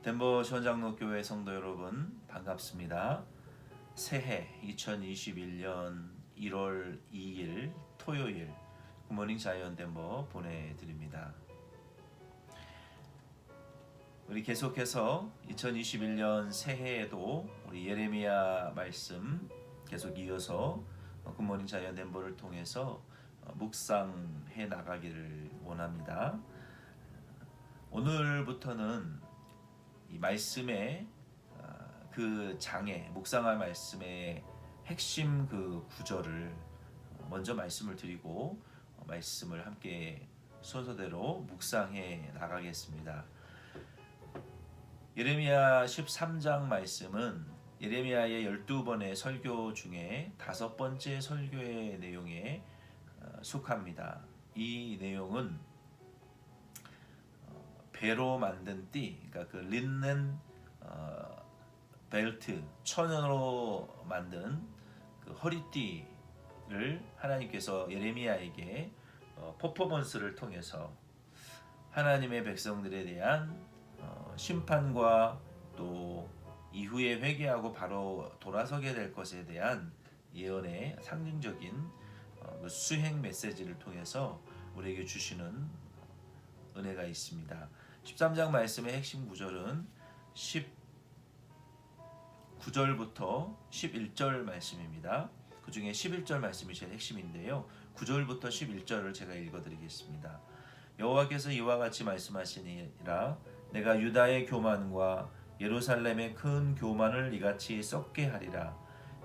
덴버 시원장로교회 성도 여러분 반갑습니다. 새해 2021년 1월 2일 토요일 굿모닝 자이언 덴버 보내드립니다. 우리 계속해서 2021년 새해에도 우리 예레미야 말씀 계속 이어서 굿모닝 자이언 덴버를 통해서 묵상해 나가기를 원합니다. 오늘부터는 이 말씀의 그 장에 묵상할 말씀의 핵심 그 구절을 먼저 말씀을 드리고 말씀을 함께 순서대로 묵상해 나가겠습니다. 예레미야 13장 말씀은 예레미야의 12번의 설교 중에 5번째 설교의 내용에 속합니다. 이 내용은 배로 만든 띠, 그러니까 그 린넨 벨트, 천연으로 만든 그 허리띠를 하나님께서 예레미야에게 퍼포먼스를 통해서 하나님의 백성들에 대한 심판과 또 이후에 회개하고 바로 돌아서게 될 것에 대한 예언의 상징적인 그 수행 메시지를 통해서 우리에게 주시는 은혜가 있습니다. 13장 말씀의 핵심 구절은 19절부터 11절 말씀입니다. 그 중에 11절 말씀이 제일 핵심인데요. 9절부터 11절을 제가 읽어드리겠습니다. 여호와께서 이와 같이 말씀하시니라. 내가 유다의 교만과 예루살렘의 큰 교만을 이같이 썩게 하리라.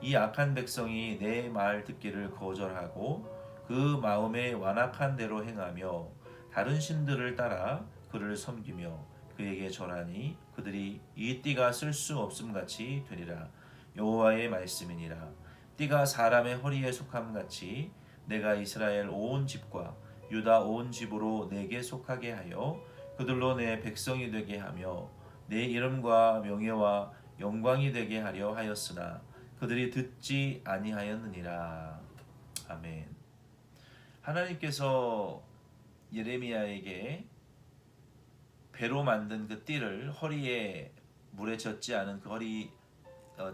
이 악한 백성이 내 말 듣기를 거절하고 그 마음에 완악한 대로 행하며 다른 신들을 따라 그를 섬기며 그에게 절하니 그들이 이 띠가 쓸 수 없음같이 되리라. 여호와의 말씀이니라. 띠가 사람의 허리에 속함같이 내가 이스라엘 온 집과 유다 온 집으로 내게 속하게 하여 그들로 내 백성이 되게 하며 내 이름과 명예와 영광이 되게 하려 하였으나 그들이 듣지 아니하였느니라. 아멘. 하나님께서 예레미야에게 배로 만든 그 띠를 허리에 물에 젖지 않은 그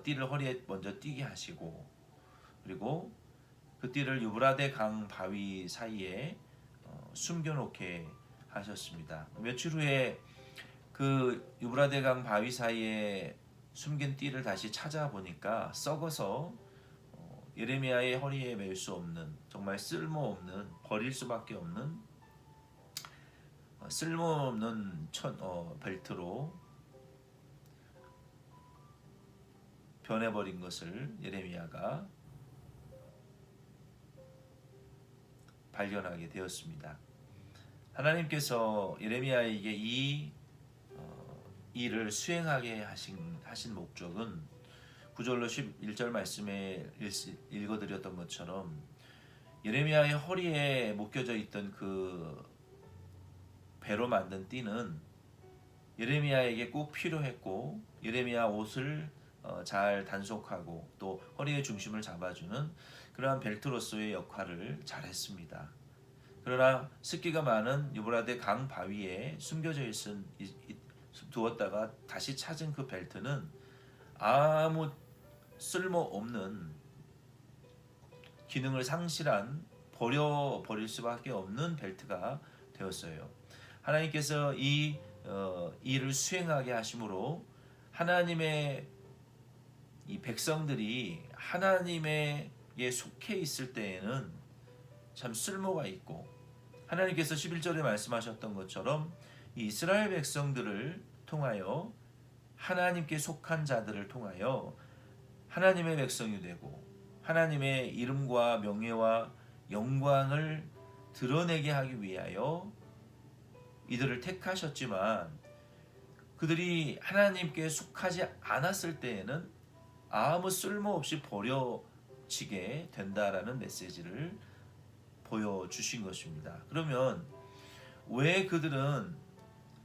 띠를 허리에 먼저 띠게 하시고, 그리고 그 띠를 유브라데 강 바위 사이에 숨겨놓게 하셨습니다. 며칠 후에 그 유브라데 강 바위 사이에 숨긴 띠를 다시 찾아보니까 썩어서 예레미야의 허리에 맬 수 없는, 정말 쓸모없는, 버릴 수밖에 없는 쓸모없는 벨트로 변해버린 것을 예레미야가 발견하게 되었습니다. 하나님께서 예레미야에게 이 일을 수행하게 하신 목적은 9절로 11절 말씀에 읽어드렸던 것처럼 예레미야의 허리에 묶여져 있던 그 배로 만든 띠는 예레미야에게 꼭 필요했고 예레미야 옷을 잘 단속하고 또 허리의 중심을 잡아주는 그러한 벨트로서의 역할을 잘했습니다. 그러나 습기가 많은 유브라데 강 바위에 숨겨져 두었다가 다시 찾은 그 벨트는 아무 쓸모없는 기능을 상실한 버릴 수밖에 없는 벨트가 되었어요. 하나님께서 이 일을 수행하게 하심으로 하나님의 이 백성들이 하나님에게 속해 있을 때에는 참 쓸모가 있고, 하나님께서 11절에 말씀하셨던 것처럼 이 이스라엘 백성들을 통하여 하나님께 속한 자들을 통하여 하나님의 백성이 되고 하나님의 이름과 명예와 영광을 드러내게 하기 위하여 이들을 택하셨지만 그들이 하나님께 속하지 않았을 때에는 아무 쓸모없이 버려지게 된다라는 메시지를 보여주신 것입니다. 그러면 왜 그들은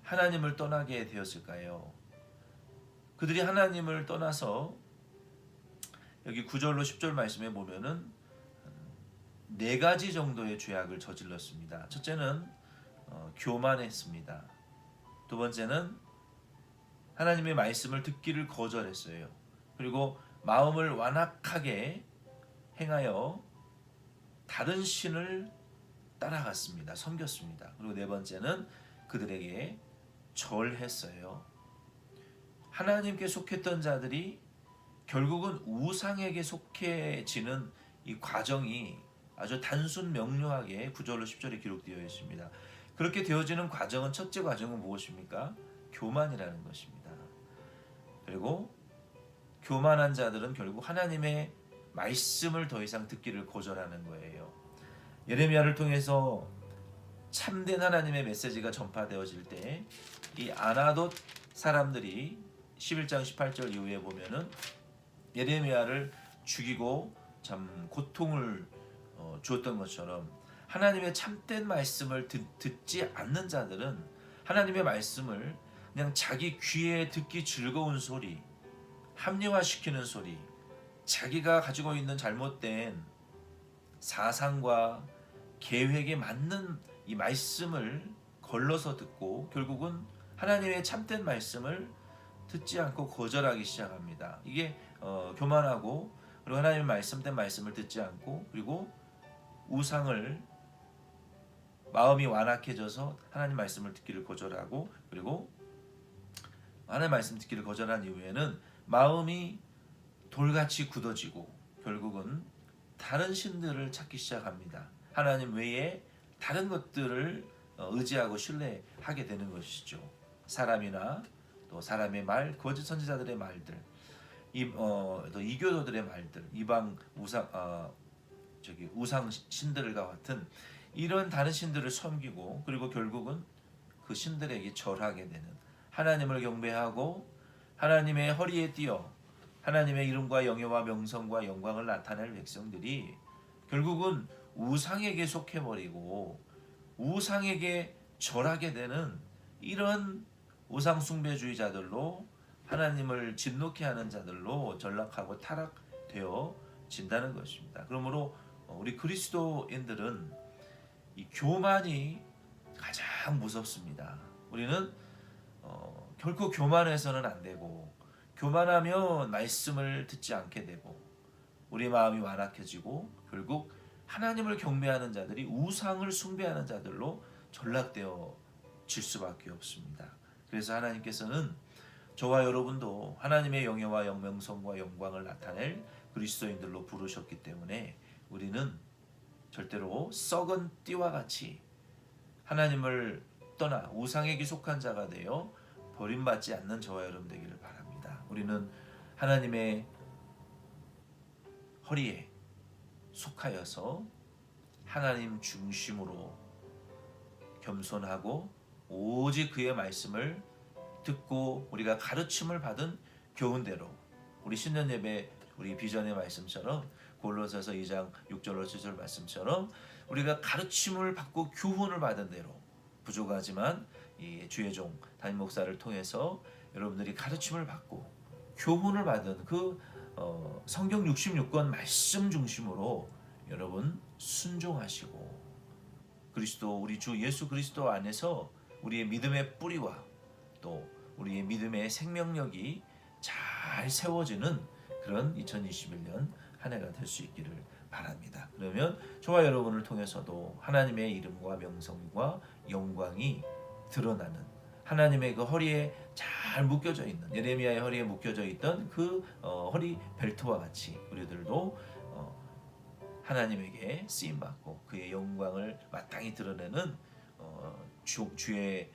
하나님을 떠나게 되었을까요? 그들이 하나님을 떠나서 여기 9절로 10절 말씀에 보면은 4가지 정도의 죄악을 저질렀습니다. 첫째는 교만했습니다. 두 번째는 하나님의 말씀을 듣기를 거절했어요. 그리고 마음을 완악하게 행하여 다른 신을 따라갔습니다. 섬겼습니다. 그리고 네 번째는 그들에게 절했어요. 하나님께 속했던 자들이 결국은 우상에게 속해지는 이 과정이 아주 단순 명료하게 9절로 10절에 기록되어 있습니다. 그렇게 되어지는 과정은 첫째 과정은 무엇입니까? 교만이라는 것입니다. 그리고 교만한 자들은 결국 하나님의 말씀을 더 이상 듣기를 거절하는 거예요. 예레미야를 통해서 참된 하나님의 메시지가 전파되어질 때 이 아나돗 사람들이 11장 18절 이후에 보면은 예레미야를 죽이고 참 고통을 주었던 것처럼 하나님의 참된 말씀을 듣지 않는 자들은 하나님의 말씀을 그냥 자기 귀에 듣기 즐거운 소리, 합리화시키는 소리, 자기가 가지고 있는 잘못된 사상과 계획에 맞는 이 말씀을 걸러서 듣고 결국은 하나님의 참된 말씀을 듣지 않고 거절하기 시작합니다. 이게 교만하고 그리고 하나님의 말씀된 말씀을 듣지 않고 그리고 우상을 마음이 완악해져서 하나님 말씀을 듣기를 거절하고 그리고 하나님 말씀 듣기를 거절한 이후에는 마음이 돌같이 굳어지고 결국은 다른 신들을 찾기 시작합니다. 하나님 외에 다른 것들을 의지하고 신뢰하게 되는 것이죠. 사람이나 또 사람의 말, 거짓 선지자들의 말들, 또 이교도들의 말들, 이방 우상 신들과 같은 이런 다른 신들을 섬기고 그리고 결국은 그 신들에게 절하게 되는 하나님을 경배하고 하나님의 허리에 띄어 하나님의 이름과 영예와 명성과 영광을 나타낼 백성들이 결국은 우상에게 속해버리고 우상에게 절하게 되는 이런 우상 숭배주의자들로 하나님을 진노케 하는 자들로 전락하고 타락되어 진다는 것입니다. 그러므로 우리 그리스도인들은 이 교만이 가장 무섭습니다. 우리는 결코 교만해서는 안 되고 교만하면 말씀을 듣지 않게 되고 우리 마음이 완악해지고 결국 하나님을 경배하는 자들이 우상을 숭배하는 자들로 전락되어 질 수밖에 없습니다. 그래서 하나님께서는 저와 여러분도 하나님의 영예와 영명성과 영광을 나타낼 그리스도인들로 부르셨기 때문에 우리는 절대로 썩은 띠와 같이 하나님을 떠나 우상에게 속한 자가 되어 버림받지 않는 저와 여러분 되기를 바랍니다. 우리는 하나님의 허리에 속하여서 하나님 중심으로 겸손하고 오직 그의 말씀을 듣고 우리가 가르침을 받은 교훈대로 우리 신년 예배 우리 비전의 말씀처럼 골로새서 2장 6절로 7절 말씀처럼 우리가 가르침을 받고 교훈을 받은 대로 부족하지만 이 주의 종 담임 목사를 통해서 여러분들이 가르침을 받고 교훈을 받은 그 성경 66권 말씀 중심으로 여러분 순종하시고 그리스도 우리 주 예수 그리스도 안에서 우리의 믿음의 뿌리와 또 우리의 믿음의 생명력이 잘 세워지는 그런 2021년 한 해가 될 수 있기를 바랍니다. 그러면 저와 여러분을 통해서도 하나님의 이름과 명성과 영광이 드러나는 하나님의 그 허리에 잘 묶여져 있는 예레미야의 허리에 묶여져 있던 그 허리 벨트와 같이 우리들도 하나님에게 쓰임 받고 그의 영광을 마땅히 드러내는 주의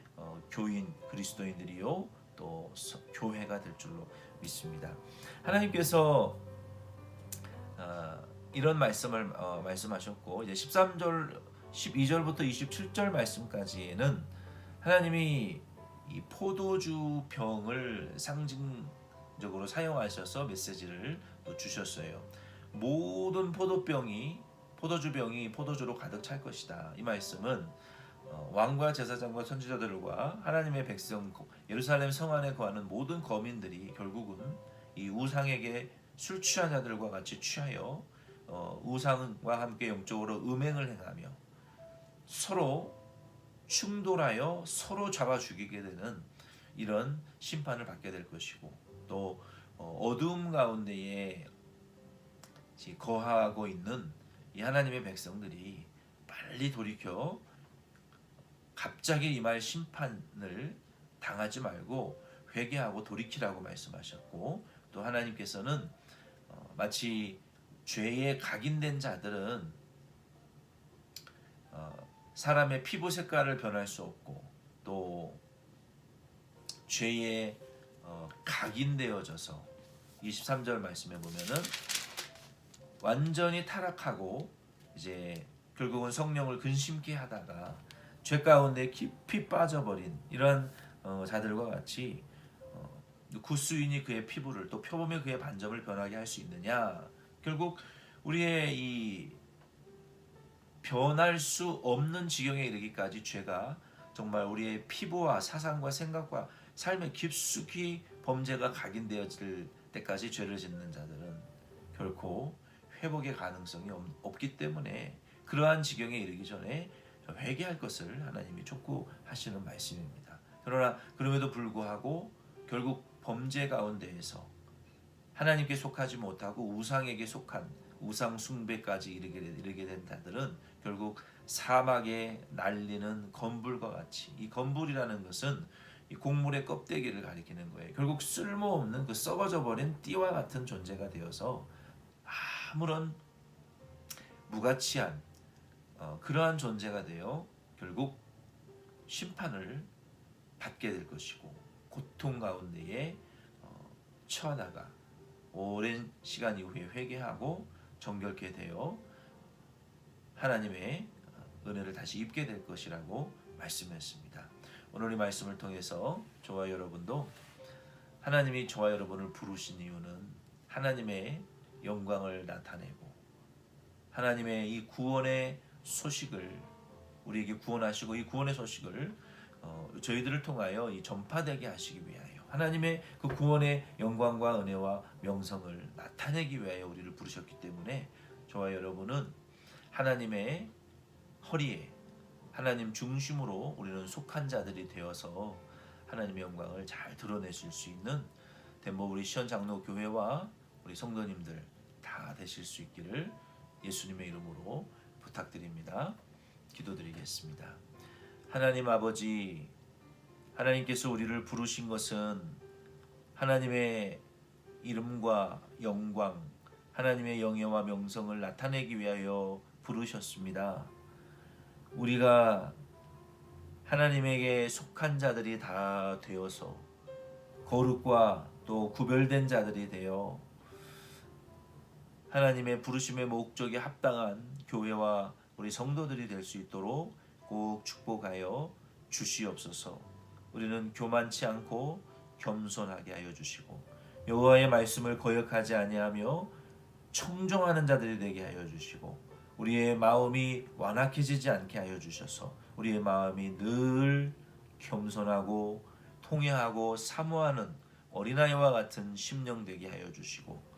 교인 그리스도인들이요 또 교회가 될 줄로 믿습니다. 하나님께서 이런 말씀을 말씀하셨고 이제 13절 12절부터 27절 말씀까지는 하나님이 이 포도주 병을 상징적으로 사용하셔서 메시지를 또 주셨어요. 모든 포도주 병이 포도주로 가득 찰 것이다. 이 말씀은 왕과 제사장과 선지자들과 하나님의 백성 예루살렘 성 안에 거하는 모든 거민들이 결국은 이 우상에게 술 취한 자들과 같이 취하여 우상과 함께 영적으로 음행을 행하며 서로 충돌하여 서로 잡아 죽이게 되는 이런 심판을 받게 될 것이고, 또 어두움 가운데에 거하고 있는 이 하나님의 백성들이 빨리 돌이켜 갑자기 임할 심판을 당하지 말고 회개하고 돌이키라고 말씀하셨고, 또 하나님께서는 마치 죄에 각인된 자들은 사람의 피부 색깔을 변할 수 없고, 또 죄에 각인되어져서 23절 말씀에 보면은 완전히 타락하고 이제 결국은 성령을 근심케 하다가 죄 가운데 깊이 빠져버린 이런 자들과 같이 구수인이 그의 피부를, 또 표범이 그의 반점을 변하게 할 수 있느냐. 결국 우리의 이 변할 수 없는 지경에 이르기까지 죄가 정말 우리의 피부와 사상과 생각과 삶에 깊숙이 범죄가 각인되어질 때까지 죄를 짓는 자들은 결코 회복의 가능성이 없기 때문에 그러한 지경에 이르기 전에 회개할 것을 하나님이 촉구하시는 말씀입니다. 그러나 그럼에도 불구하고 결국 범죄 가운데에서 하나님께 속하지 못하고 우상에게 속한 우상 숭배까지 이르게 된 자들은 결국 사막에 날리는 건불과 같이, 이 건불이라는 것은 이 곡물의 껍데기를 가리키는 거예요. 결국 쓸모없는 그 썩어져 버린 띠와 같은 존재가 되어서 아무런 무가치한 그러한 존재가 되어 결국 심판을 받게 될 것이고, 고통 가운데에 처하다가 오랜 시간 이후에 회개하고 정결케 되어 하나님의 은혜를 다시 입게 될 것이라고 말씀했습니다. 오늘 이 말씀을 통해서 저와 여러분도 하나님이 저와 여러분을 부르신 이유는 하나님의 영광을 나타내고 하나님의 이 구원의 소식을 우리에게 구원하시고 이 구원의 소식을 저희들을 통하여 이 전파되게 하시기 위하여, 하나님의 그 구원의 영광과 은혜와 명성을 나타내기 위하여 우리를 부르셨기 때문에 저와 여러분은 하나님의 허리에 하나님 중심으로 우리는 속한 자들이 되어서 하나님의 영광을 잘 드러내실 수 있는 덴버 우리 시원 장로 교회와 우리 성도님들 다 되실 수 있기를 예수님의 이름으로 부탁드립니다. 기도드리겠습니다. 하나님 아버지, 하나님께서 우리를 부르신 것은 하나님의 이름과 영광, 하나님의 영예와 명성을 나타내기 위하여 부르셨습니다. 우리가 하나님에게 속한 자들이 다 되어서 거룩과 또 구별된 자들이 되어 하나님의 부르심의 목적에 합당한 교회와 우리 성도들이 될 수 있도록 꼭 축복하여 주시옵소서. 우리는 교만치 않고 겸손하게 하여 주시고 여호와의 말씀을 거역하지 아니하며 청종하는 자들이 되게 하여 주시고 우리의 마음이 완악해지지 않게 하여 주셔서 우리의 마음이 늘 겸손하고 통회하고 사모하는 어린아이와 같은 심령 되게 하여 주시고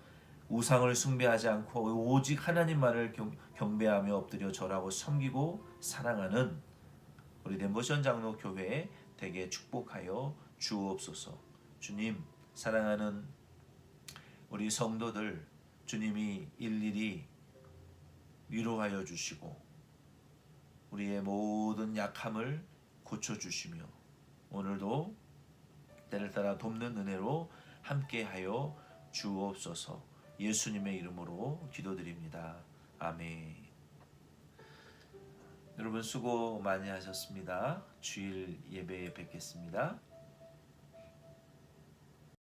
우상을 숭배하지 않고 오직 하나님만을 경배하며 엎드려 절하고 섬기고 사랑하는 우리 덴버시원 장로 교회에 되게 축복하여 주옵소서. 주님, 사랑하는 우리 성도들 주님이 일일이 위로하여 주시고 우리의 모든 약함을 고쳐주시며 오늘도 때를 따라 돕는 은혜로 함께하여 주옵소서. 예수님의 이름으로 기도드립니다. 아멘. 여러분 수고 많이 하셨습니다. 주일 예배에 뵙겠습니다.